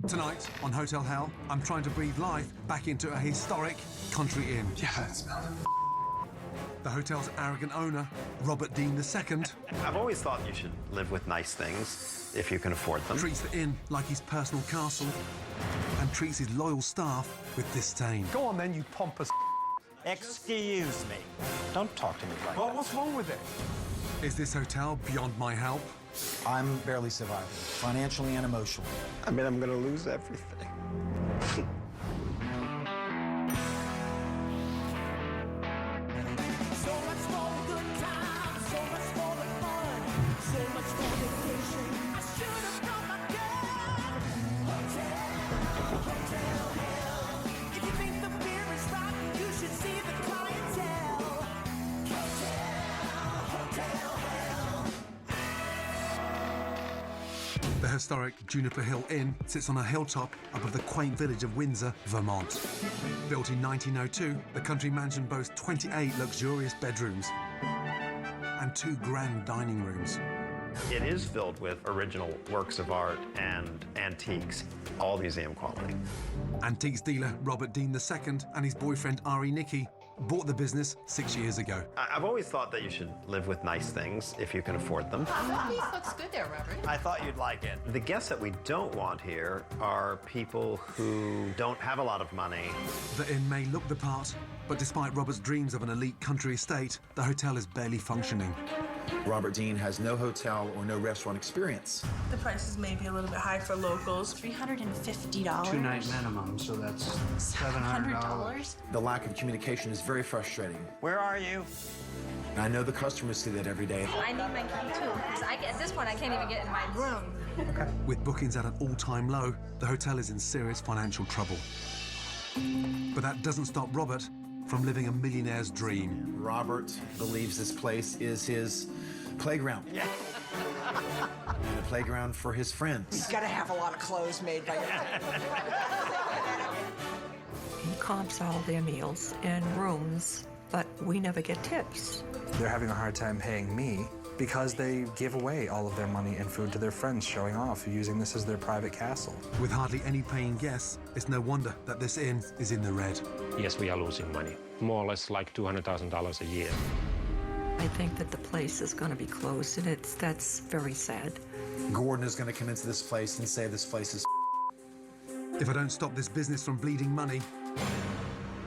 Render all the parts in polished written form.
Tonight on Hotel Hell, I'm trying to breathe life back into a historic country inn. Yeah, that smell. The hotel's arrogant owner, Robert Dean II, I've always thought you should live with nice things if you can afford them. treats the inn like his personal castle and treats his loyal staff with disdain. Go on then, you pompous. Excuse me. Don't talk to me like Well, that. what's wrong with it? Is this hotel beyond my help? I'm barely surviving, financially and emotionally. I mean, I'm gonna lose everything. So much for the good times, so much for the fun, so much for vacation. I should have brought my gun. Hotel Hell. If you think the beer is rotten, you should see the clientele. Hotel Hell. The historic Juniper Hill Inn sits on a hilltop above the quaint village of Windsor, Vermont. Built in 1902, the country mansion boasts 28 luxurious bedrooms and 2 grand dining rooms. It is filled with original works of art and antiques, all museum quality. Antiques dealer Robert Dean II and his boyfriend Ari Nicky bought the business 6 years ago. I've always thought that you should live with nice things if you can afford them. That piece looks good there, Robert. I thought you'd like it. The guests that we don't want here are people who don't have a lot of money. The inn may look the part, but despite Robert's dreams of an elite country estate, the hotel is barely functioning. Robert Dean has no hotel or no restaurant experience. The prices may be a little bit high for locals. $350. Two-night minimum, so that's $700. $700? The lack of communication is very frustrating. Where are you? And I know the customers see that every day. I need my key too, because at this point I can't even get in my room. With bookings at an all-time low, the hotel is in serious financial trouble. But that doesn't stop Robert from living a millionaire's dream. Robert believes this place is his playground. Yeah. And a playground for his friends. Gotta have a lot of clothes made by He comps all their meals and rooms, but we never get tips. They're having a hard time paying me because they give away all of their money and food to their friends, showing off, using this as their private castle. With hardly any paying guests, it's no wonder that this inn is in the red. Yes, we are losing money. More or less like $200,000 a year. I think that the place is going to be closed, and that's very sad. Gordon is going to come into this place and say this place is If I don't stop this business from bleeding money,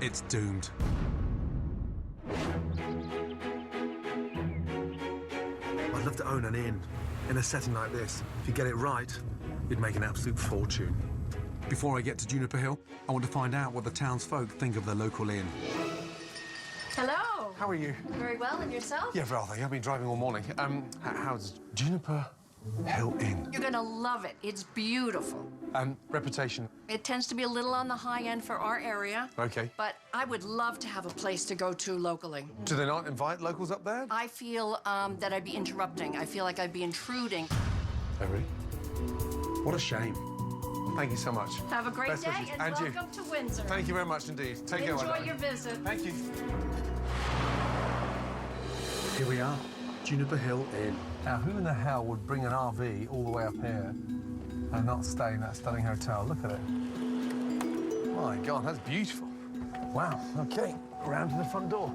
it's doomed. I'd love to own an inn in a setting like this. If you get it right, you'd make an absolute fortune. Before I get to Juniper Hill, I want to find out what the townsfolk think of the local inn. Hello. How are you? Very well, and yourself? Yeah, rather. I've been driving all morning. How's Juniper Hill Inn? You're gonna love it. It's beautiful. Reputation. It tends to be a little on the high end for our area. Okay. But I would love to have a place to go to locally. Do they not invite locals up there? I feel that I'd be interrupting. I feel like I'd be intruding. Oh, really? What a shame. Thank you so much. Have a great Best day, wishes. and you. welcome to Windsor. Thank you very much indeed. Take care. Enjoy your visit. Thank you. Here we are, Juniper Hill Inn. Now, who in the hell would bring an RV all the way up here and not stay in that stunning hotel? Look at it. My God, that's beautiful. Wow, okay. Round to the front door.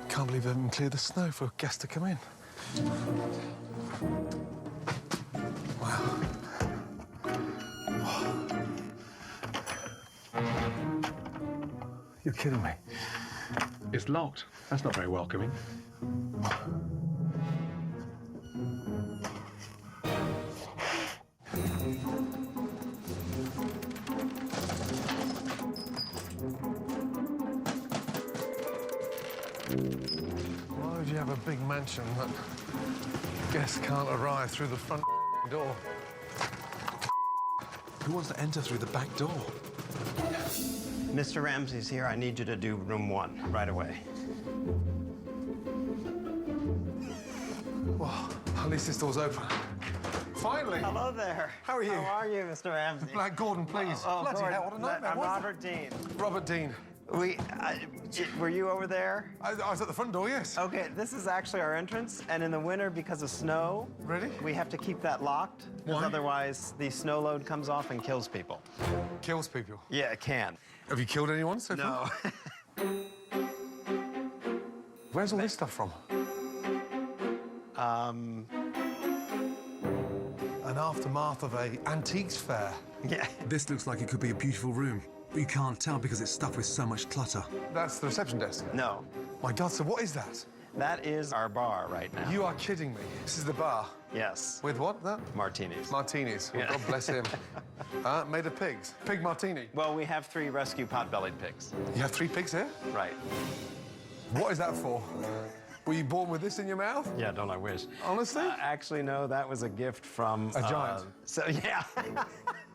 Can't believe they haven't cleared the snow for guests to come in. Wow. You're kidding me. It's locked. That's not very welcoming. Why would you have a big mansion that guests can't arrive through the front door? Who wants to enter through the back door? Mr. Ramsey's here. I need you to do room 1 right away. Well, at least this door's open. Finally! Hello there. How are you? How are you, Mr. Ramsey? Gordon, please. Oh, Bloody Gordon. hell, what a nightmare. I'm What is Robert Dean. Robert Dean. Were you over there? I was at the front door, yes. Okay, this is actually our entrance, and in the winter, because of snow, Really? we have to keep that locked. Because Why? otherwise, the snow load comes off and kills people. Kills people. Yeah, it can. Have you killed anyone so far? No. Where's all this stuff from? An aftermath of a antiques fair. Yeah. This looks like it could be a beautiful room, but you can't tell because it's stuffed with so much clutter. That's the reception desk. No. My God, so what is that? That is our bar right now. You are kidding me. This is the bar. Yes. With what, that? Martinis. Martinis. Well, Yeah. God bless him. Made of pigs. Pig martini. Well, we have 3 rescue pot-bellied pigs. You have 3 pigs here? Right. What is that for? Were you born with this in your mouth? Yeah, don't I wish. Honestly? Actually, no, that was a gift from... A giant? So, yeah.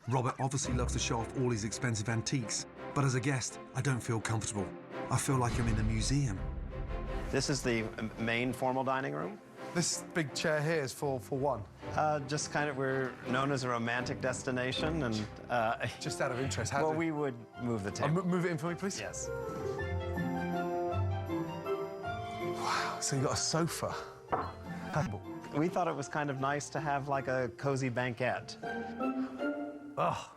Robert obviously loves to show off all his expensive antiques, but as a guest, I don't feel comfortable. I feel like I'm in a museum. This is the main formal dining room. This big chair here is for one. Just kind of, we're known as a romantic destination, and... Just out of interest, how well, do we would move the table. move it in for me, please? Yes. Wow, so you got a sofa. Table. We thought it was kind of nice to have like a cozy banquette. Oh.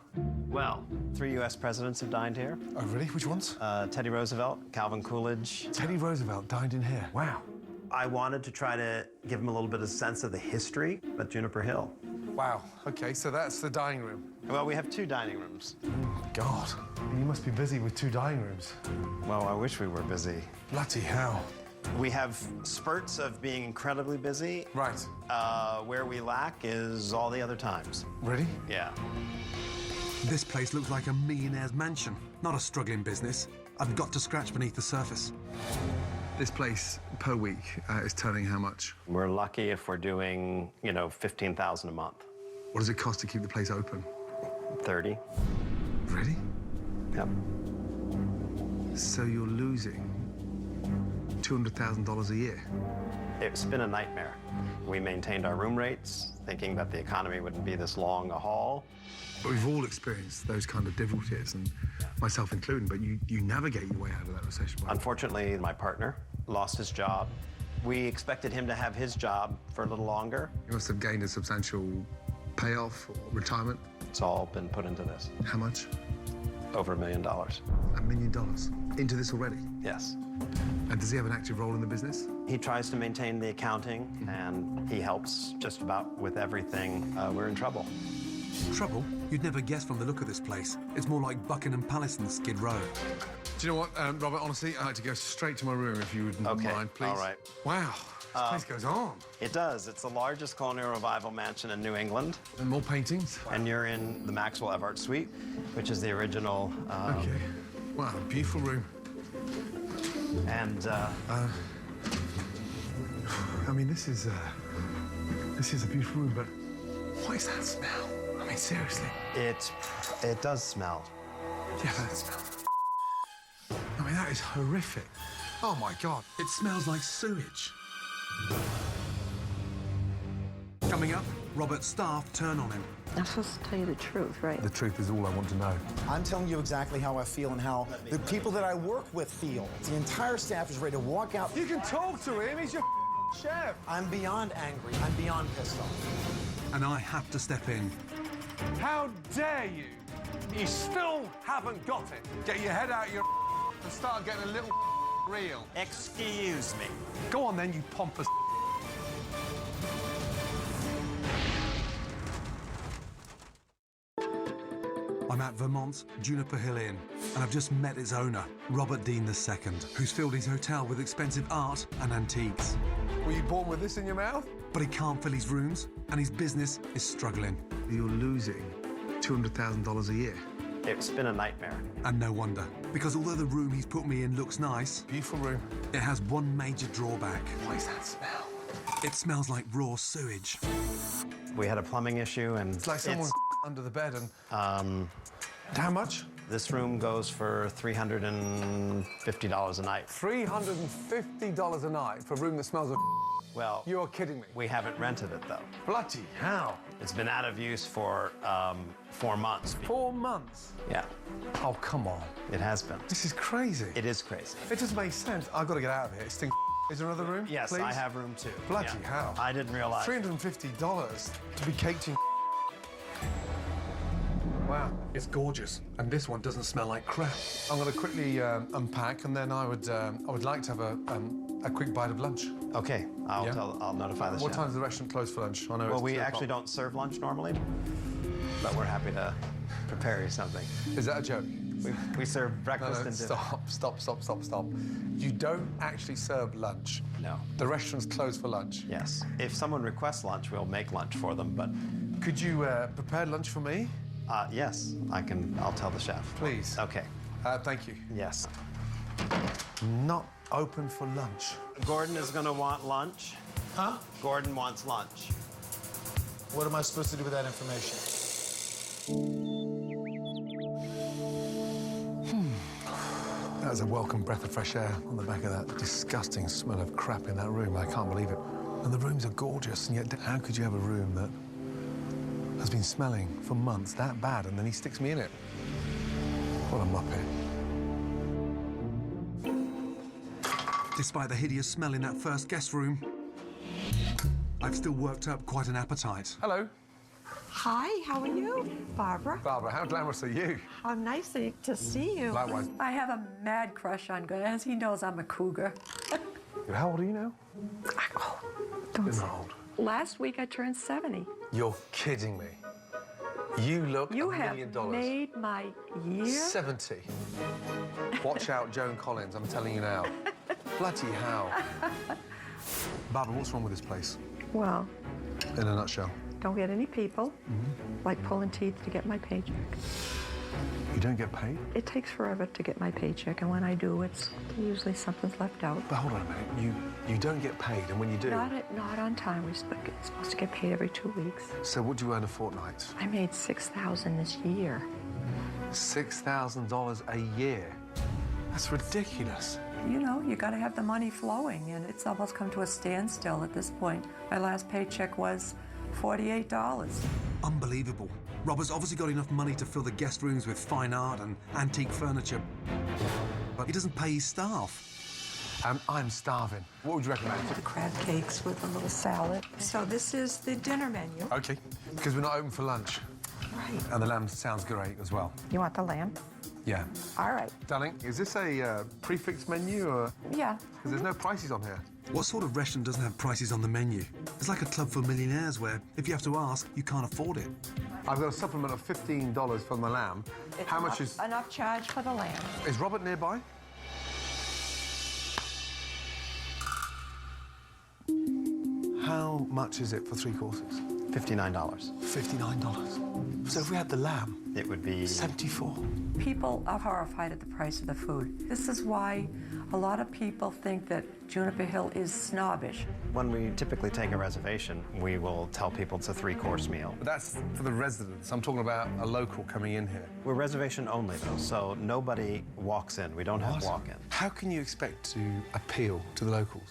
Well, 3 U.S. presidents have dined here. Oh, really? Which ones? Teddy Roosevelt, Calvin Coolidge. Teddy Roosevelt dined in here. Wow. I wanted to try to give him a little bit of sense of the history of Juniper Hill. Wow. Okay, so that's the dining room. Well, we have 2 dining rooms. God, you must be busy with 2 dining rooms. Well, I wish we were busy. Bloody hell. We have spurts of being incredibly busy. Right. Where we lack is all the other times. Really? Yeah. This place looks like a millionaire's mansion, not a struggling business. I've got to scratch beneath the surface. This place per week is turning how much? We're lucky if we're doing, you know, $15,000 a month. What does it cost to keep the place open? 30. Really? Yep. So you're losing $200,000 a year? It's been a nightmare. We maintained our room rates, thinking that the economy wouldn't be this long a haul. But we've all experienced those kind of difficulties, and myself included, but you navigate your way out of that recession. Unfortunately, my partner lost his job. We expected him to have his job for a little longer. You must have gained a substantial payoff or retirement. It's all been put into this. How much? Over $1 million. $1 million into this already? Yes. And does he have an active role in the business? He tries to maintain the accounting, and he helps just about with everything. We're in trouble. Trouble? You'd never guess from the look of this place. It's more like Buckingham Palace than Skid Row. Do you know what, Robert, honestly, I'd like to go straight to my room if you wouldn't mind, please. All right. Wow, this place goes on. It does. It's the largest colonial revival mansion in New England. And more paintings? And you're in the Maxwell Everett Suite, which is the original. Okay. Wow, beautiful room. And, I mean, this is a beautiful room, but what is that smell? I mean, seriously. It does smell. Yeah, that smell. I mean, that is horrific. Oh, my God. It smells like sewage. Coming up, Robert's staff turn on him. I'm supposed to tell you the truth, right? The truth is all I want to know. I'm telling you exactly how I feel and how the people that I work with feel. The entire staff is ready to walk out. You can talk to him. He's your chef. I'm beyond angry. I'm beyond pissed off. And I have to step in. How dare you? You still haven't got it. Get your head out of your and start getting a little real. Excuse me. Go on then, you pompous. I'm at Vermont's Juniper Hill Inn, and I've just met its owner, Robert Dean II, who's filled his hotel with expensive art and antiques. Were you born with this in your mouth? But he can't fill his rooms, and his business is struggling. You're losing $200,000 a year. It's been a nightmare. And no wonder, because although the room he's put me in looks nice, Beautiful room. it has one major drawback. What is that smell? It smells like raw sewage. We had a plumbing issue, and It's like someone under the bed and... How much? This room goes for $350 a night. $350 a night for a room that smells of... Well, You're kidding me. we haven't rented it, though. Bloody hell. It's been out of use for 4 months. 4 months? Yeah, Oh, come on. it has been. This is crazy. It is crazy. It doesn't make sense. I've got to get out of here. It's Is there another room? Yes, please? I have room too. Bloody Yeah. hell. I didn't realize. $350 to be caked in. Wow. It's gorgeous, and this one doesn't smell like crap. I'm going to quickly unpack, and then I would like to have a quick bite of lunch. Okay, I'll notify the What chef. time does the restaurant close for lunch? I know Well, it's we 2 actually o'clock. don't serve lunch normally, but we're happy to prepare you something. Is that a joke? We serve breakfast No, and dinner. stop. You don't actually serve lunch. No. The restaurant's closed for lunch. Yes. If someone requests lunch, we'll make lunch for them, but Could you prepare lunch for me? yes, I'll tell the chef. Please. Okay. Thank you. Yes. Not open for lunch. Gordon is going to want lunch. Huh? Gordon wants lunch. What am I supposed to do with that information? That was a welcome breath of fresh air on the back of that disgusting smell of crap in that room. I can't believe it. And the rooms are gorgeous, and yet how could you have a room that has been smelling for months that bad, and then he sticks me in it? What a muppet. Despite the hideous smell in that first guest room, I've still worked up quite an appetite. Hello. Hi, how are you? Barbara. Barbara, how glamorous are you? How nice to see you. Likewise. I have a mad crush on Glenn. As he knows, I'm a cougar. How old are you now? Don't You're say. not old. Last week I turned 70. You're kidding me. You look You $1 have million. made my year. 70. Watch out, Joan Collins, I'm telling you now. Bloody hell. Barbara, what's wrong with this place? Well, In a nutshell. don't get any people. Like pulling teeth to get my paycheck. You don't get paid? It takes forever to get my paycheck, and when I do, it's usually something's left out. But hold on a minute. You don't get paid, and when you do... Not on time. We're supposed to get paid every 2 weeks. So what do you earn a fortnight? I made $6,000 this year. $6,000 a year? That's ridiculous. You know, you got to have the money flowing, and it's almost come to a standstill at this point. My last paycheck was $48. Unbelievable. Robert's obviously got enough money to fill the guest rooms with fine art and antique furniture, but he doesn't pay his staff. I'm starving. What would you recommend? The crab cakes with a little salad. So this is the dinner menu. Okay, because we're not open for lunch. Right. And the lamb sounds great as well. You want the lamb? Yeah. All right. Darling, is this a prefix menu, or... Yeah. Because there's no prices on here. What sort of restaurant doesn't have prices on the menu? It's like a club for millionaires where, if you have to ask, you can't afford it. I've got a supplement of $15 for my lamb. How much is... Enough charge for the lamb. Is Robert nearby? How much is it for 3 courses? $59. $59. So if we had the lamb, It would be 74. People are horrified at the price of the food. This is why a lot of people think that Juniper Hill is snobbish. when we typically take a reservation, we will tell people it's a 3-course meal. But that's for the residents. I'm talking about a local coming in here. We're reservation only though, so nobody walks in. We don't have walk-in. How can you expect to appeal to the locals?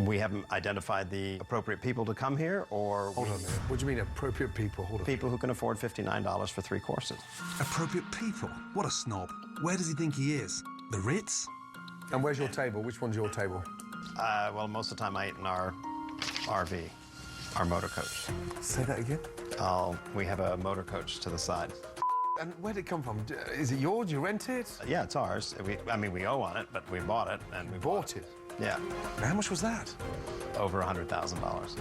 We haven't identified the appropriate people to come here, or Hold on a minute. What do you mean appropriate people? Hold on. people who can afford $59 for 3 courses. Appropriate people? What a snob. Where does he think he is? The Ritz? And where's your table? Which one's your table? Well, most of the time I eat in our RV, our motor coach. Say that again. We have a motor coach to the side. And where'd it come from? Is it yours? You rent it? Yeah, it's ours. We owe on it, but we bought it, and we Bought it? Yeah, How much was that? over $100,000.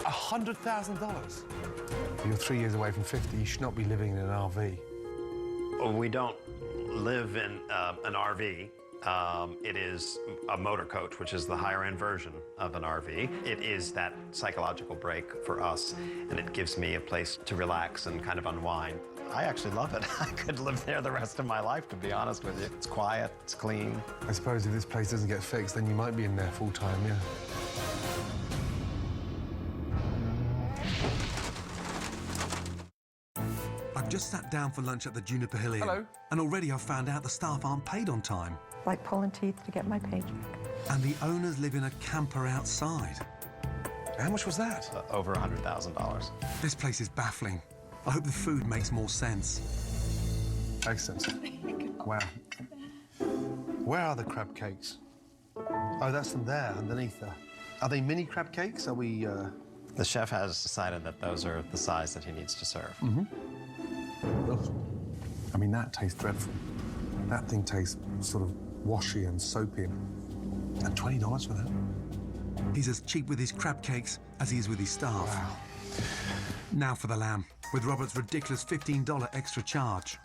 $100,000? You're 3 years away from 50. You should not be living in an RV. We don't live in an RV. It is a motor coach, which is the higher-end version of an RV. It is that psychological break for us, and it gives me a place to relax and kind of unwind. I actually love it. I could live there the rest of my life, to be honest with you. It's quiet, it's clean. I suppose if this place doesn't get fixed, then you might be in there full time, yeah. I've just sat down for lunch at the Juniper Hill Inn. Hello. And already I've found out the staff aren't paid on time. Like pulling teeth to get my paycheck. And the owners live in a camper outside. How much was that? Over $100,000. This place is baffling. I hope the food makes more sense. Excellent. Wow. Where are the crab cakes? Oh, that's them there, underneath there. Are they mini crab cakes? Are we... The chef has decided that those are the size that he needs to serve. Ugh. I mean, that tastes dreadful. That thing tastes sort of washy and soapy. And $20 for that? He's as cheap with his crab cakes as he is with his staff. Wow. Now for the lamb, with Robert's ridiculous $15 extra charge.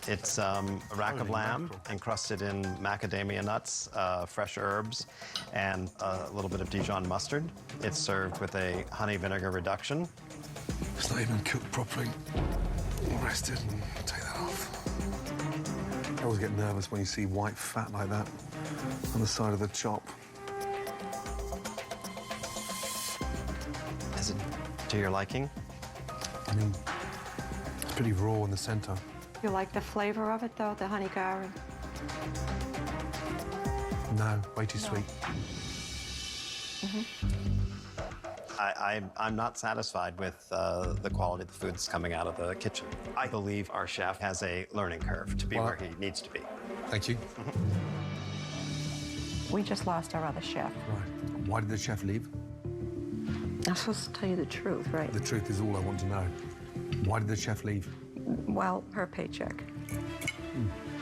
It's a rack of lamb encrusted in macadamia nuts, fresh herbs, and a little bit of Dijon mustard. It's served with a honey vinegar reduction. It's not even cooked properly. Rest it and take that off. I always get nervous when you see white fat like that on the side of the chop. Is it to your liking? I mean, it's pretty raw in the center. You like the flavor of it, though, the honeygaru? No, way too sweet. I'm not satisfied with the quality of the food that's coming out of the kitchen. I believe our chef has a learning curve to be where he needs to be. Thank you. We just lost our other chef. Right. Why did the chef leave? I'm supposed to tell you the truth, right? The truth is all I want to know. Why did the chef leave? Well, her paycheck.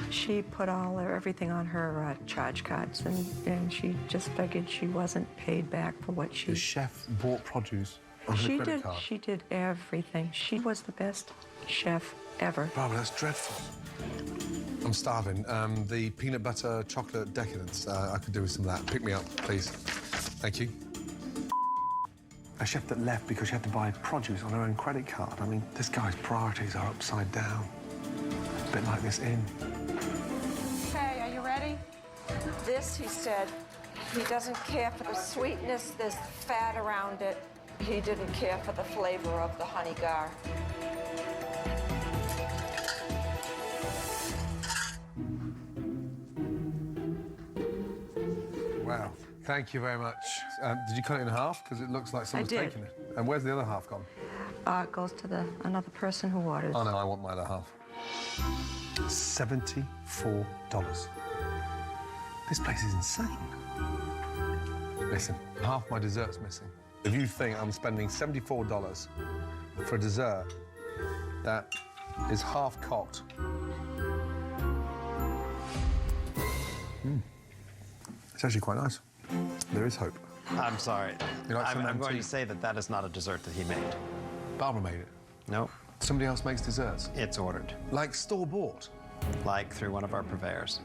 She put everything on her charge cards, and she just figured she wasn't paid back for what she... The chef bought produce on her credit card. She did everything. She was the best chef ever. Barbara, that's dreadful. I'm starving. The peanut butter chocolate decadence, I could do with some of that. Pick me up, please. Thank you. A chef that left because she had to buy produce on her own credit card. I mean, this guy's priorities are upside down. A bit like this inn. Hey, are you ready? This, he said, he doesn't care for the sweetness, there's fat around it. He didn't care for the flavor of the honeygaru. Wow. Thank you very much. Did you cut it in half? Because it looks like someone's did. taken it. And where's the other half gone? It goes to another person who orders. Oh, no, I want my other half. $74. This place is insane. Listen, half my dessert's missing. If you think I'm spending $74 for a dessert that is half cocked, it's actually quite nice. There is hope. I'm sorry. You like some I'm going tea? to say that that is not a dessert that he made. Barbara made it. No, Somebody else makes desserts. it's ordered, Like store-bought. like through one of our purveyors.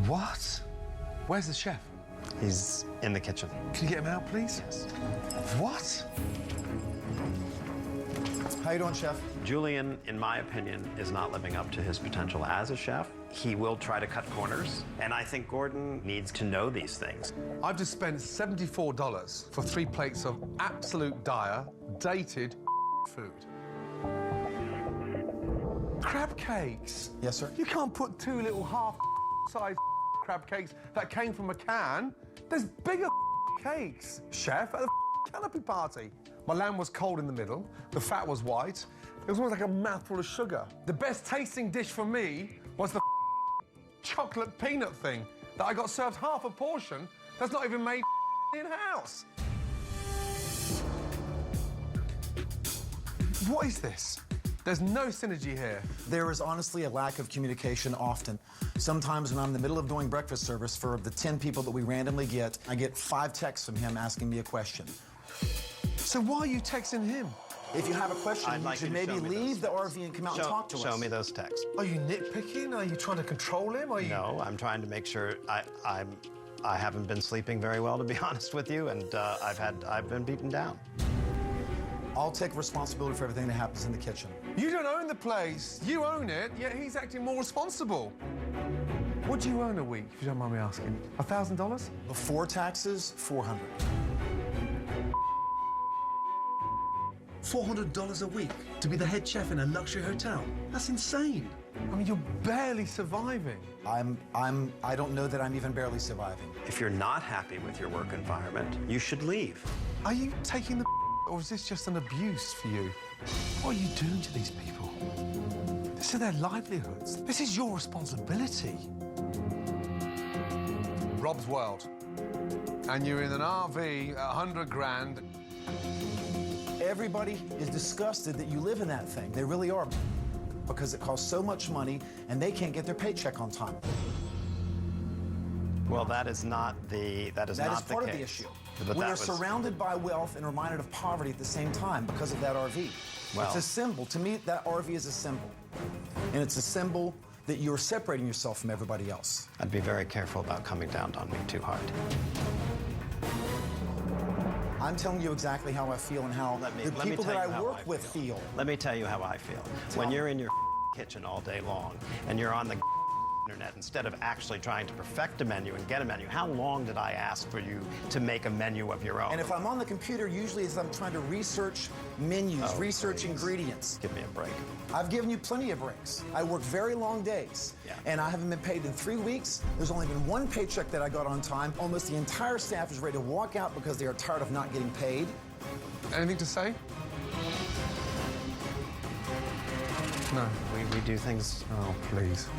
What? Where's the chef? He's in the kitchen. Can you get him out, please? Yes. What? How you doing, Chef? Julian, in my opinion, is not living up to his potential as a chef. He will try to cut corners, and I think Gordon needs to know these things. I've just spent $74 for 3 plates of absolute dire, dated food. Crab cakes. Yes, sir. You can't put 2 little half-size crab cakes that came from a can. There's bigger cakes. Chef, at the canopy party. My lamb was cold in the middle. The fat was white. It was almost like a mouthful of sugar. The best tasting dish for me was the chocolate peanut thing that I got served half a portion that's not even made in-house. What is this? There's no synergy here. There is honestly a lack of communication often. Sometimes when I'm in the middle of doing breakfast service for the 10 people that we randomly get, I get 5 texts from him asking me a question. So why are you texting him? If you have a question, I'd like you should you to maybe show me leave those. the RV and come out and talk to us. Show me those texts. Are you nitpicking? Are you trying to control him? Are you... No, I'm trying to make sure I haven't been sleeping very well, to be honest with you, and I've been beaten down. I'll take responsibility for everything that happens in the kitchen. You don't own the place. You own it, yet he's acting more responsible. What do you earn a week, if you don't mind me asking? $1,000? Before taxes, $400. $400 a week to be the head chef in a luxury hotel? That's insane. I mean, you're barely surviving. I don't know that I'm even barely surviving. If you're not happy with your work environment, you should leave. Are you taking the or is this just an abuse for you? What are you doing to these people? This is their livelihoods. This is your responsibility. Rob's World. And you're in an RV at 100 grand. Everybody is disgusted that you live in that thing. They really are. Because it costs so much money and they can't get their paycheck on time. Well, that is not the That is part of the case. issue. But We that are was- surrounded by wealth and reminded of poverty at the same time because of that RV. Well- It's a symbol. To me, that RV is a symbol. And it's a symbol that you're separating yourself from everybody else. I'd be very careful about coming down on me too hard. I'm telling you exactly how I feel and how the people that I work with feel. Let me tell you how I feel. When you're in your kitchen all day long and you're on the internet instead of actually trying to perfect a menu and get a menu, how long did I ask for you to make a menu of your own? And if I'm on the computer, usually it's I'm trying to research menus, research ingredients. Give me a break. I've given you plenty of breaks. I work very long days, and I haven't been paid in 3 weeks. There's only been one paycheck that I got on time. Almost the entire staff is ready to walk out because they are tired of not getting paid. Anything to say? No. We do things. Oh, please.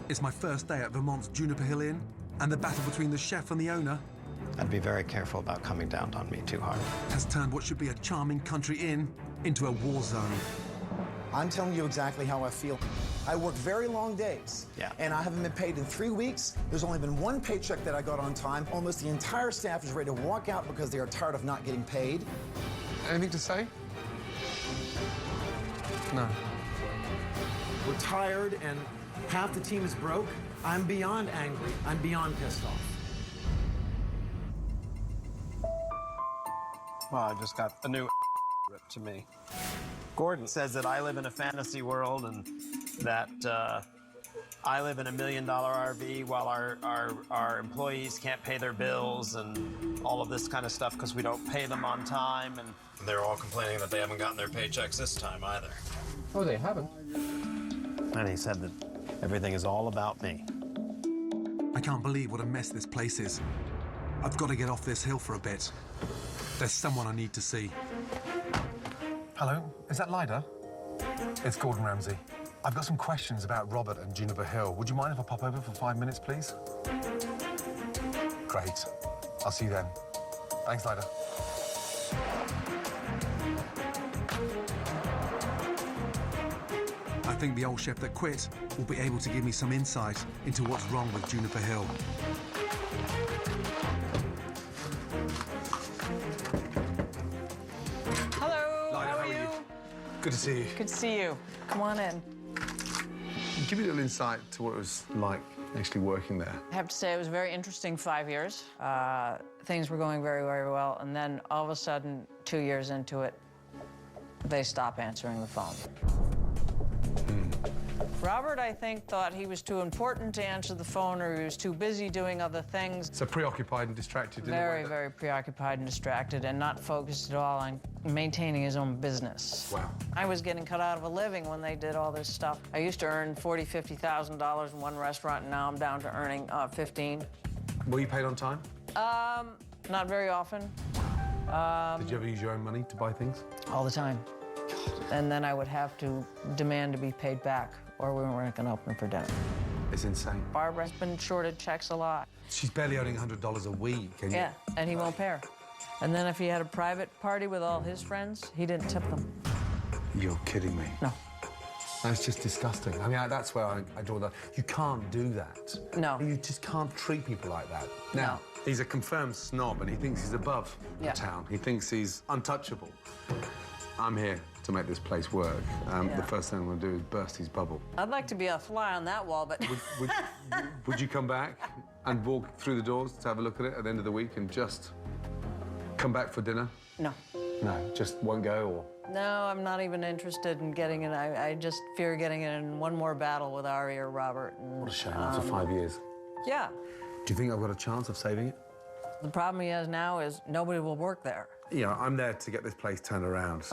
It's my first day at Vermont's Juniper Hill Inn, and the battle between the chef and the owner I'd be very careful about coming down on me too hard. has turned what should be a charming country inn into a war zone. I'm telling you exactly how I feel. I work very long days, and I haven't been paid in 3 weeks. There's only been one paycheck that I got on time. Almost the entire staff is ready to walk out because they are tired of not getting paid. Anything to say? No. We're tired and half the team is broke. I'm beyond angry. I'm beyond pissed off. Well, I just got a new ripped to me. Gordon says that I live in a fantasy world and that I live in $1 million RV while our employees can't pay their bills and all of this kind of stuff because we don't pay them on time. And they're all complaining that they haven't gotten their paychecks this time either. Oh, they haven't. And he said that everything is all about me. I can't believe what a mess this place is. I've got to get off this hill for a bit. There's someone I need to see. Hello, is that Lyda? It's Gordon Ramsay. I've got some questions about Robert and Juniper Hill. Would you mind if I pop over for 5 minutes, please? Great. I'll see you then. Thanks, Lyda. I think the old chef that quit will be able to give me some insight into what's wrong with Juniper Hill. Hello, how are you? Good to see you. Good to see you. Come on in. Give me a little insight to what it was like actually working there. I have to say it was a very interesting 5 years. Things were going very, very well, and then all of a sudden, 2 years into it, they stopped answering the phone. Robert, I think, thought he was too important to answer the phone, or he was too busy doing other things. So preoccupied and distracted in a way Very, that- very preoccupied and distracted, and not focused at all on maintaining his own business. Wow. I was getting cut out of a living when they did all this stuff. I used to earn $40,000, $50,000 in one restaurant, and now I'm down to earning 15. Were you paid on time? Not very often. Did you ever use your own money to buy things? All the time. And then I would have to demand to be paid back, or we weren't going to open for dinner. It's insane. Barbara's been shorted checks a lot. She's barely earning $100 a week, and Yeah, and he won't pay her. And then if he had a private party with all his friends, he didn't tip them. You're kidding me. No. That's just disgusting. I mean, that's where I draw the... You can't do that. No. You just can't treat people like that. Now, he's a confirmed snob, and he thinks he's above the town. He thinks he's untouchable. I'm here to make this place work. The first thing I'm going to do is burst his bubble. I'd like to be a fly on that wall, but... Would you come back and walk through the doors to have a look at it at the end of the week and just come back for dinner? No. No, just won't go, or... No, I'm not even interested in getting in. I just fear getting in one more battle with Ari or Robert. And, What a shame, after 5 years. Yeah. Do you think I've got a chance of saving it? The problem he has now is nobody will work there. You know, I'm there to get this place turned around.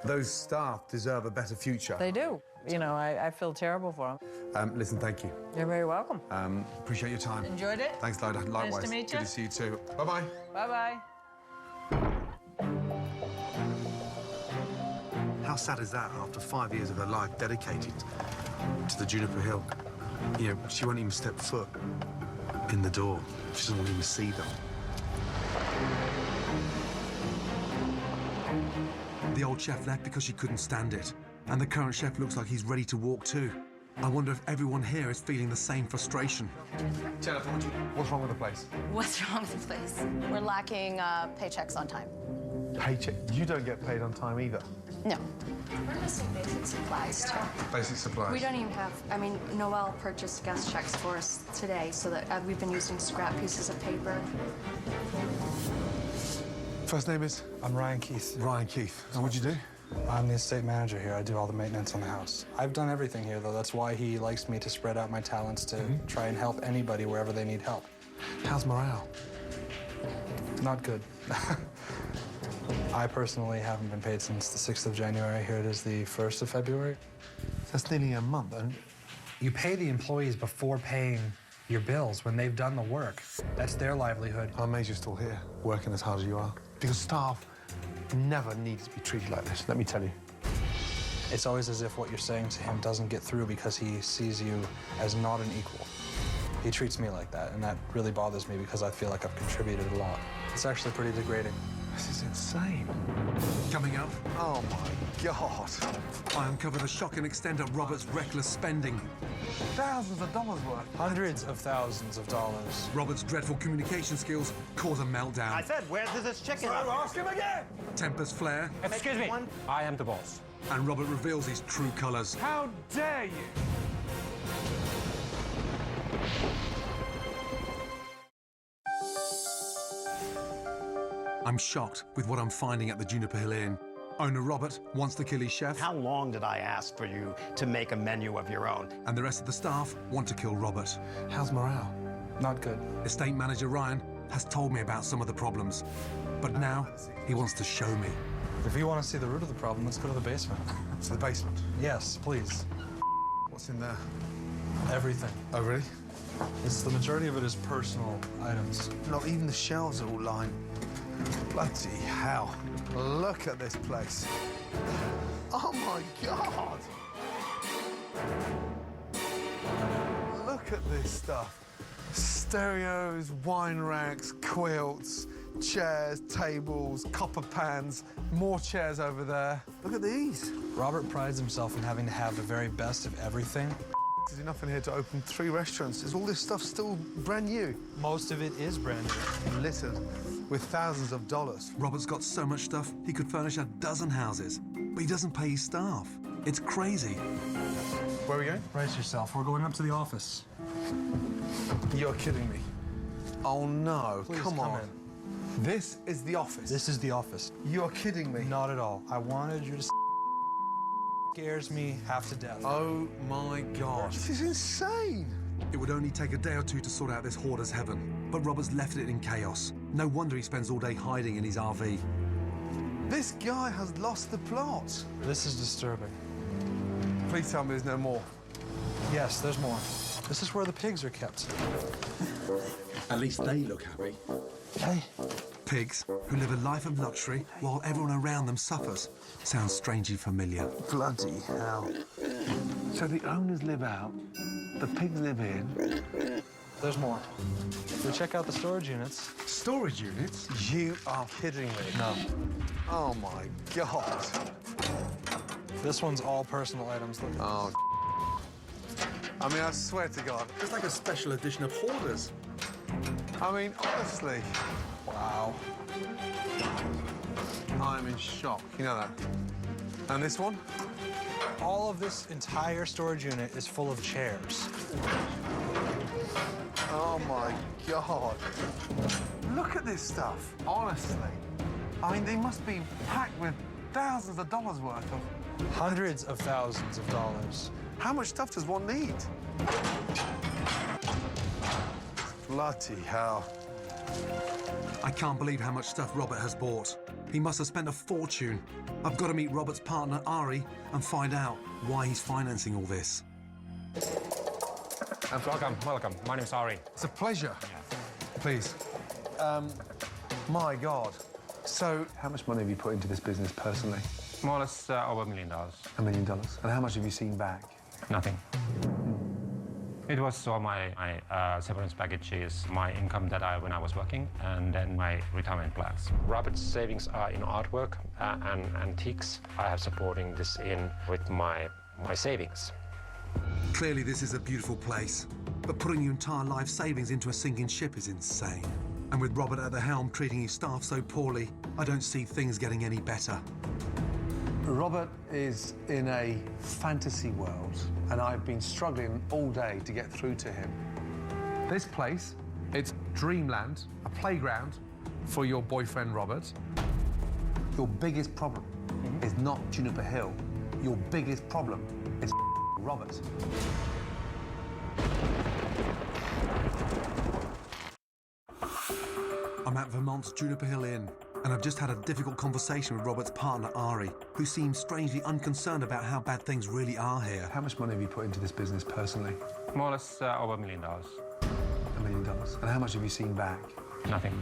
Those staff deserve a better future. They do. You know, I feel terrible for them. Listen, thank you. You're very welcome. Appreciate your time. Enjoyed it? Thanks, Loda. Likewise. Nice to meet you. Good to see you too. Bye-bye. Bye-bye. How sad is that after 5 years of her life dedicated to the Juniper Hill? You know, she won't even step foot in the door. She doesn't even see them. The old chef left because she couldn't stand it. And the current chef looks like he's ready to walk too. I wonder if everyone here is feeling the same frustration. Jennifer, what's wrong with the place? What's wrong with the place? We're lacking paychecks on time. Paycheck? You don't get paid on time either. No. We're missing basic supplies, too. Basic supplies? We don't even have, I mean, Noelle purchased guest checks for us today, so that we've been using scrap pieces of paper. First name is? I'm Ryan Keith. Ryan Keith. And what'd you do? I'm the estate manager here. I do all the maintenance on the house. I've done everything here, though. That's why he likes me to spread out my talents to try and help anybody wherever they need help. How's morale? Not good. I personally haven't been paid since the 6th of January. Here it is the 1st of February. That's nearly a month, and you pay the employees before paying your bills when they've done the work. That's their livelihood. I'm amazed you're still here, working as hard as you are. Because staff never need to be treated like this, let me tell you. It's always as if what you're saying to him doesn't get through because he sees you as not an equal. He treats me like that, and that really bothers me because I feel like I've contributed a lot. It's actually pretty degrading. This is insane. Coming up, oh my God. I uncover the shocking extent of Robert's reckless spending. Thousands of dollars worth. Hundreds of thousands of dollars. Robert's dreadful communication skills cause a meltdown. I said, where's this chicken? Ask him again! Tempers flare, Excuse me. I am the boss. and Robert reveals his true colours. How dare you! I'm shocked with what I'm finding at the Juniper Hill Inn. Owner Robert wants to kill his chef. How long did I ask for you to make a menu of your own? And the rest of the staff want to kill Robert. How's morale? Not good. Estate manager Ryan has told me about some of the problems, but now he wants to show me. If you want to see the root of the problem, let's go to the basement. To the basement? Yes, please. What's in there? Everything. Oh, really? The majority of it is personal items. Not even the shelves are all lined. Bloody hell. Look at this place. Oh, my God. Look at this stuff. Stereos, wine racks, quilts, chairs, tables, copper pans, more chairs over there. Look at these. Robert prides himself in having to have the very best of everything. There's enough in here to open 3 restaurants. Is all this stuff still brand new? Most of it is brand new. Littered with thousands of dollars. Robert's got so much stuff, he could furnish a dozen houses, but he doesn't pay his staff. It's crazy. Where are we going? Brace yourself. We're going up to the office. You're kidding me. Oh, no. Please come on. in. This is the office. This is the office. You're kidding me. Not at all. I wanted you to scares me half to death. Oh, my God. This is insane. It would only take a day or two to sort out this hoarder's heaven, but Robert's left it in chaos. No wonder he spends all day hiding in his RV. This guy has lost the plot. This is disturbing. Please tell me there's no more. Yes, there's more. This is where the pigs are kept. At least they look happy. Hey. Pigs who live a life of luxury while everyone around them suffers. Sounds strangely familiar. Bloody hell. So the owners live out, the pigs live in. There's more. We check out the storage units. Storage units? You are kidding me. No. Oh, my God. This one's all personal items. Look. Oh, I mean, I swear to God. It's like a special edition of Hoarders. I mean, honestly. Wow. I'm in shock. You know that? And this one? All of this entire storage unit is full of chairs. Oh, my God. Look at this stuff, honestly. I mean, they must be packed with thousands of dollars worth of... Hundreds of thousands of dollars. How much stuff does one need? Bloody hell. I can't believe how much stuff Robert has bought. He must have spent a fortune. I've got to meet Robert's partner, Ari, and find out why he's financing all this. Welcome. My name is Ari. It's a pleasure. Please. My God. So, how much money have you put into this business personally? More or less over $1 million. $1 million. And how much have you seen back? Nothing. It was all my severance packages, my income that when I was working, and then my retirement plans. Robert's savings are in artwork and antiques. I have supporting this in with my savings. Clearly, this is a beautiful place, but putting your entire life savings into a sinking ship is insane. And with Robert at the helm treating his staff so poorly, I don't see things getting any better. Robert is in a fantasy world, and I've been struggling all day to get through to him. This place, it's dreamland, a playground for your boyfriend, Robert. Your biggest problem is not Juniper Hill. Your biggest problem is Robert. I'm at Vermont's Juniper Hill Inn, and I've just had a difficult conversation with Robert's partner, Ari, who seems strangely unconcerned about how bad things really are here. How much money have you put into this business personally? More or less over $1 million. $1 million. And how much have you seen back? Nothing.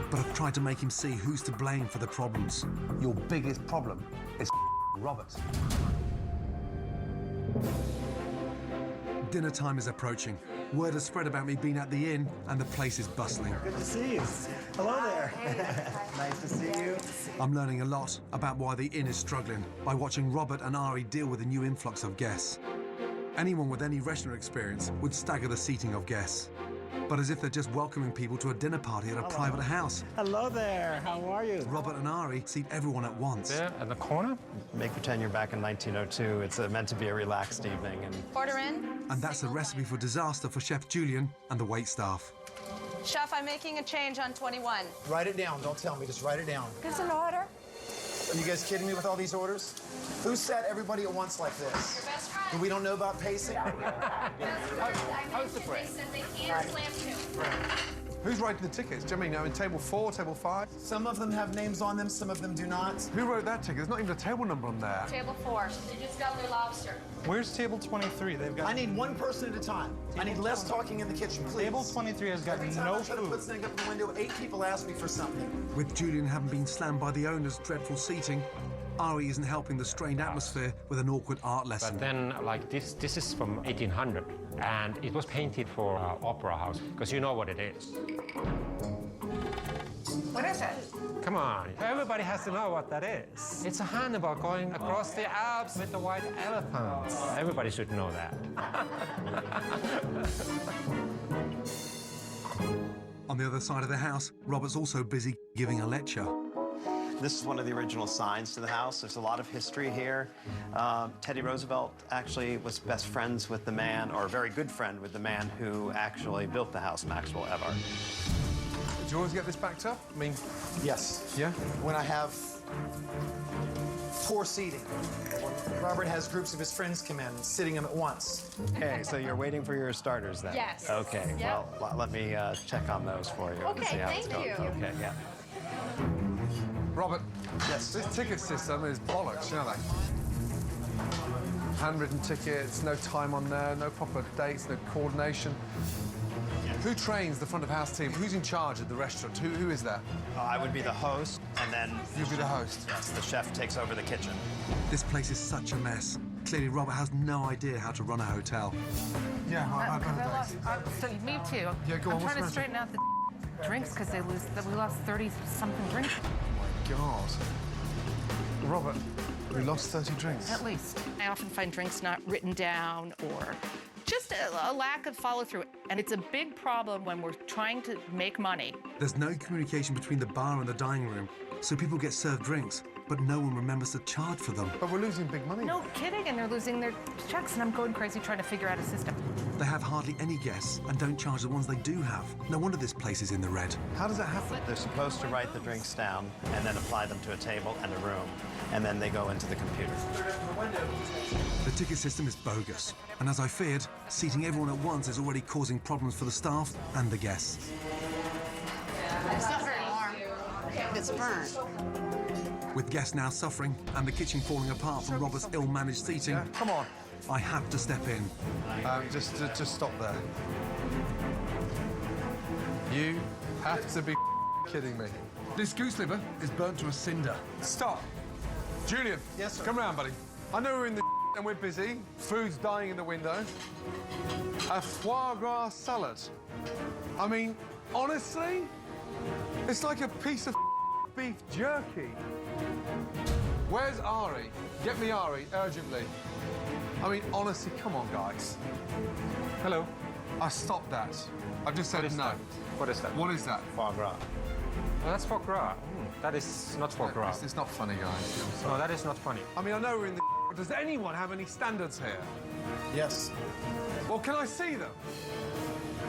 But I've tried to make him see who's to blame for the problems. Your biggest problem is Robert. Dinner time is approaching. Word has spread about me being at the inn, and the place is bustling. Good to see you. Hello there. Nice to see you. I'm learning a lot about why the inn is struggling by watching Robert and Ari deal with the new influx of guests. Anyone with any restaurant experience would stagger the seating of guests. But as if they're just welcoming people to a dinner party at a private house. Hello there. How are you? Robert and Ari seat everyone at once. There in the corner? Make pretend you're back in 1902. It's meant to be a relaxed evening. Order in. And that's a recipe for disaster for Chef Julian and the waitstaff. Chef, I'm making a change on 21. Write it down. Don't tell me. Just write it down. There's an order. Are you guys kidding me with all these orders? Who sat everybody at once like this? Your best friend. And we don't know about pacing? How's the bread? Who's writing the tickets? Do you mean in table 4, table 5? Some of them have names on them, some of them do not. Who wrote that ticket? There's not even a table number on there. Table 4. They just got their lobster. Where's table 23? They've got. I need one person at a time. I need less talking in the kitchen, please. Table 23 has got Every time no I try to put food. something up the window, 8 people ask me for something. With Julian having been slammed by the owner's dreadful seating, Ari isn't helping the strained atmosphere with an awkward art lesson. But then, like, this is from 1800, and it was painted for Opera House, because you know what it is. What is it? Come on, everybody has to know what that is. It's a Hannibal going across the Alps with the white elephants. Everybody should know that. On the other side of the house, Robert's also busy giving a lecture. This is one of the original signs to the house. There's a lot of history here. Teddy Roosevelt actually was best friends with the man, or a very good friend with the man who actually built the house, Maxwell Evarts. Do you always get this backed up? I mean, Yes. yeah? When I have poor seating. When Robert has groups of his friends come in, sitting them at once. Okay, so you're waiting for your starters then? Yes. Okay, Yep. well, let me check on those for you and Okay, see how it's thank going. you. Okay, yeah. Robert, yes. This ticket system is bollocks, you know that? Handwritten tickets, no time on there, no proper dates, no coordination. Who trains the front of house team? Who's in charge of the restaurant? Who is there? I would be the host, and then... You'd be the host? Yes, the chef takes over the kitchen. This place is such a mess. Clearly, Robert has no idea how to run a hotel. Yeah, Me too. Yeah, go on, I'm what's trying to the straighten out the drinks because we lost 30-something drinks. God. Robert, we lost 30 drinks. At least. I often find drinks not written down or just a lack of follow-through. And it's a big problem when we're trying to make money. There's no communication between the bar and the dining room, so people get served drinks, but no one remembers to charge for them. But we're losing big money. No kidding, and they're losing their checks, and I'm going crazy trying to figure out a system. They have hardly any guests and don't charge the ones they do have. No wonder this place is in the red. How does that happen? They're supposed to write the drinks down and then apply them to a table and a room, and then they go into the computer. The ticket system is bogus, and as I feared, seating everyone at once is already causing problems for the staff and the guests. It's not very warm. It's burnt. With guests now suffering and the kitchen falling apart from Robert's ill-managed seating, Come on. I have to step in. Just stop there. You have to be kidding me. This goose liver is burnt to a cinder. Stop. Julian. Yes, sir. Come round, buddy. I know we're in the and we're busy. Food's dying in the window. A foie gras salad. I mean, honestly, it's like a piece of beef jerky. Where's Ari? Get me Ari, urgently. I mean, honestly, come on, guys. Hello. I stopped that. I just said no. What is that? What is that? Foie gras. Well, that's foie gras. That is not foie gras. It's not funny, guys. No, that is not funny. I mean, I know we're in the but does anyone have any standards here? Yes. Well, can I see them?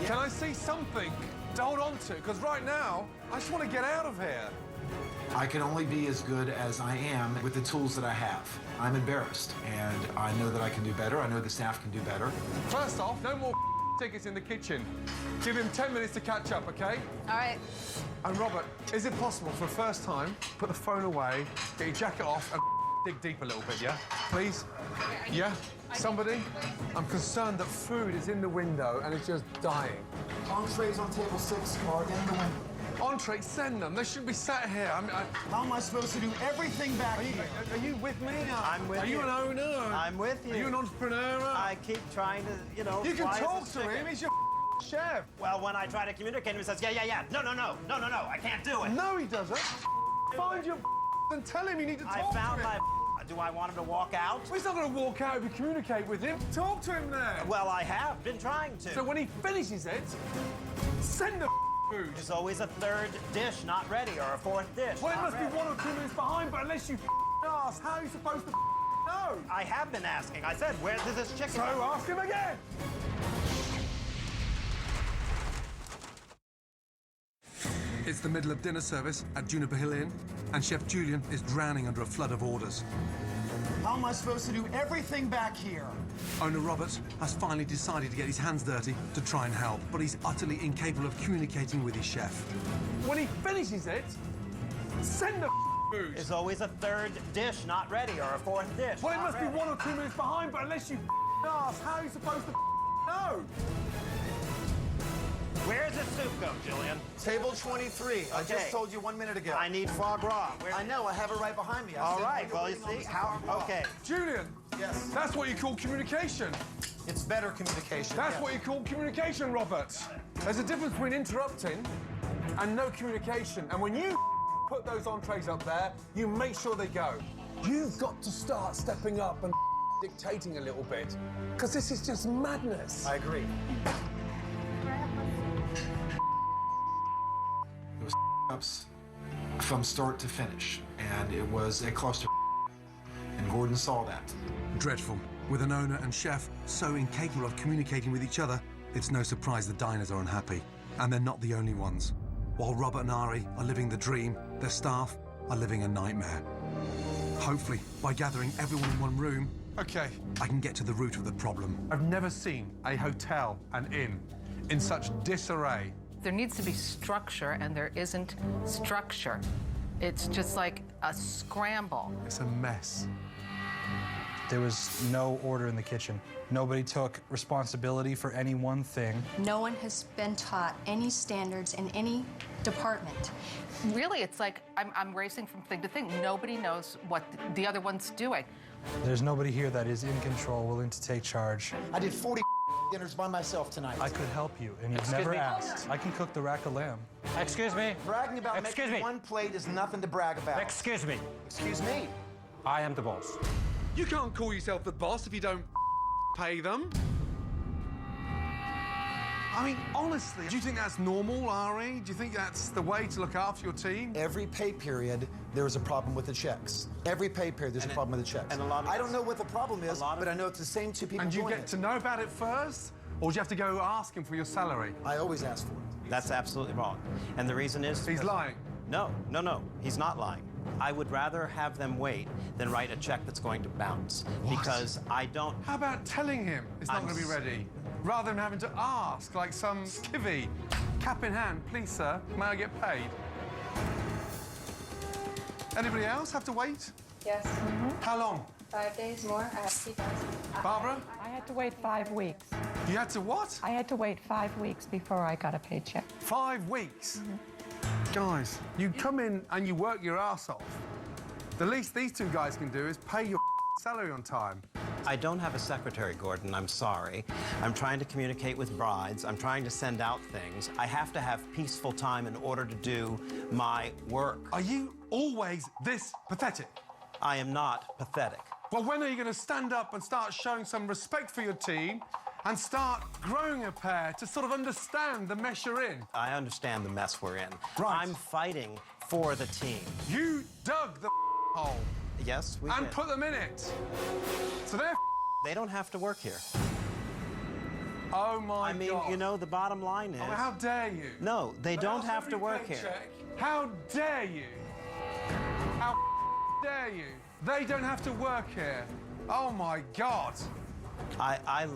Yeah. Can I see something to hold on to? Because right now, I just want to get out of here. I can only be as good as I am with the tools that I have. I'm embarrassed, and I know that I can do better. I know the staff can do better. First off, no more tickets in the kitchen. Give him 10 minutes to catch up, okay? All right. And Robert, is it possible for the first time, put the phone away, get your jacket off, and dig deep a little bit, yeah? Please? Yeah? Somebody? I'm concerned that food is in the window and it's just dying. Entrees on table 6 are in the window. Entrees, send them. They shouldn't be sat here. How am I supposed to do everything back here? Are you with me? I'm with you. Are you an owner? I'm with you. Are you an entrepreneur? I keep trying to, you know. You can fly talk as to a chicken. him. He's your chef. Well, when I try to communicate, he says, yeah. No, I can't do it. No, he doesn't. Find your and tell him you need to talk to him. I found my. Do I want him to walk out? Well, he's not going to walk out if you communicate with him. Talk to him there. Well, I have been trying to. So when he finishes it, send the food. There's always a third dish not ready or a fourth dish. Well, it not must ready. be 1 or 2 minutes behind, but unless you ask, how are you supposed to know? I have been asking. I said, where does this chicken So ask him again. It's the middle of dinner service at Juniper Hill Inn, and Chef Julian is drowning under a flood of orders. How am I supposed to do everything back here? Owner Robert has finally decided to get his hands dirty to try and help, but he's utterly incapable of communicating with his chef. When he finishes it, send the food. There's always a third dish not ready or a fourth dish. Well, it not must ready. be 1 or 2 minutes behind, but unless you ask, how are you supposed to know? Where's the soup go, Julian? Table 23. I just told you 1 minute ago. I need foie gras. I know. I have it right behind me. All right. Well, you see how? Okay. Julian. Yes. That's what you call communication. It's better communication. That's what you call communication, Robert. There's a difference between interrupting and no communication. And when you put those entrees up there, you make sure they go. You've got to start stepping up and dictating a little bit, because this is just madness. I agree. It was ups from start to finish, and it was a cluster, and Gordon saw that. Dreadful. With an owner and chef so incapable of communicating with each other, it's no surprise the diners are unhappy. And they're not the only ones. While Robert and Ari are living the dream, their staff are living a nightmare. Hopefully, by gathering everyone in one room, Okay. I can get to the root of the problem. I've never seen a hotel, an inn, in such disarray. There needs to be structure, and there isn't structure. It's just like a scramble. It's a mess. There was no order in the kitchen. Nobody took responsibility for any one thing. No one has been taught any standards in any department. Really, it's like I'm racing from thing to thing. Nobody knows what the other one's doing. There's nobody here that is in control, willing to take charge. I did 40 dinners by myself tonight. I could help you, and you've never asked. I can cook the rack of lamb. Excuse me. Bragging about making one plate is nothing to brag about. Excuse me. Excuse me. I am the boss. You can't call yourself the boss if you don't pay them. I mean, honestly, do you think that's normal, Ari? Do you think that's the way to look after your team? Every pay period, there is a problem with the checks. Every pay period, there's a problem with the checks. And a lot of I don't know what the problem is, but I know it's the same two people And you doing get it. to know about it first? Or do you have to go ask him for your salary? I always ask for it. That's absolutely wrong. And the reason is... He's lying. No, he's not lying. I would rather have them wait than write a check that's going to bounce. What? Because I don't... How about telling him it's not going to be ready? Rather than having to ask, like some skivvy. Cap in hand, please, sir, may I get paid? Anybody else have to wait? Yes. How long? 5 days more. I have 2 guys. Barbara? I had to wait 5 weeks. You had to what? I had to wait 5 weeks before I got a paycheck. 5 weeks? Guys, you come in and you work your ass off. The least these two guys can do is pay your salary on time. I don't have a secretary, Gordon. I'm sorry. I'm trying to communicate with brides. I'm trying to send out things. I have to have peaceful time in order to do my work. Are you always this pathetic? I am not pathetic. Well, when are you going to stand up and start showing some respect for your team and start growing a pair to sort of understand the mess you're in? I understand the mess we're in. Right. I'm fighting for the team. You dug the hole. Yes, we and did. put them in it. So they don't have to work here. Oh, my God. I mean, you know, the bottom line is... Oh, how dare you? No, they don't have to work here. How dare you? How dare you? They don't have to work here. Oh, my God. I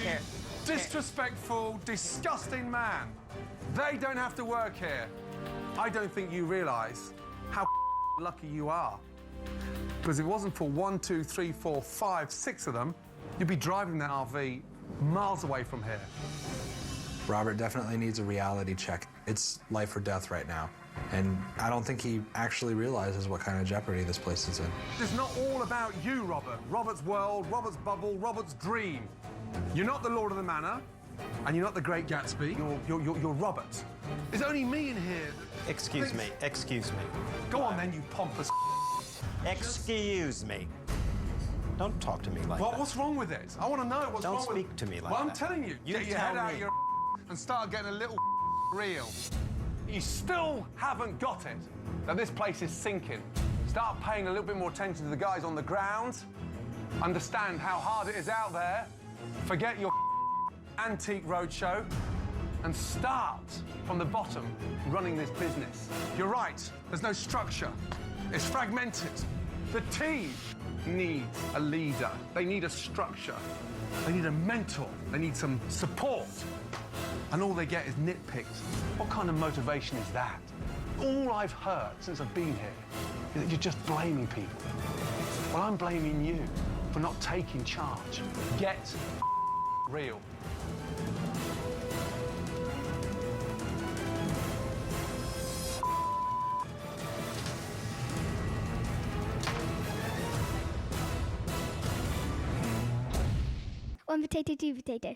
can't... Disrespectful, disgusting man. They don't have to work here. I don't think you realise how lucky you are. Because if it wasn't for 1, 2, 3, 4, 5, 6 of them, you'd be driving that RV miles away from here. Robert definitely needs a reality check. It's life or death right now. And I don't think he actually realizes what kind of jeopardy this place is in. It's not all about you, Robert. Robert's world, Robert's bubble, Robert's dream. You're not the Lord of the Manor, and you're not the Great Gatsby. You're Robert. There's only me in here. Excuse me. Go on then, you pompous. Excuse me. Don't talk to me like that. What's wrong with it? I want to know what's wrong with it. Don't speak to me like that. Well, I'm that. telling you, You get your tell head out me. of your and start getting a little real. You still haven't got it, that this place is sinking. Start paying a little bit more attention to the guys on the ground. Understand how hard it is out there. Forget your antique roadshow and start from the bottom running this business. You're right, there's no structure. It's fragmented. The team needs a leader. They need a structure. They need a mentor. They need some support. And all they get is nitpicked. What kind of motivation is that? All I've heard since I've been here is that you're just blaming people. Well, I'm blaming you for not taking charge. Get real. One potato, two potato.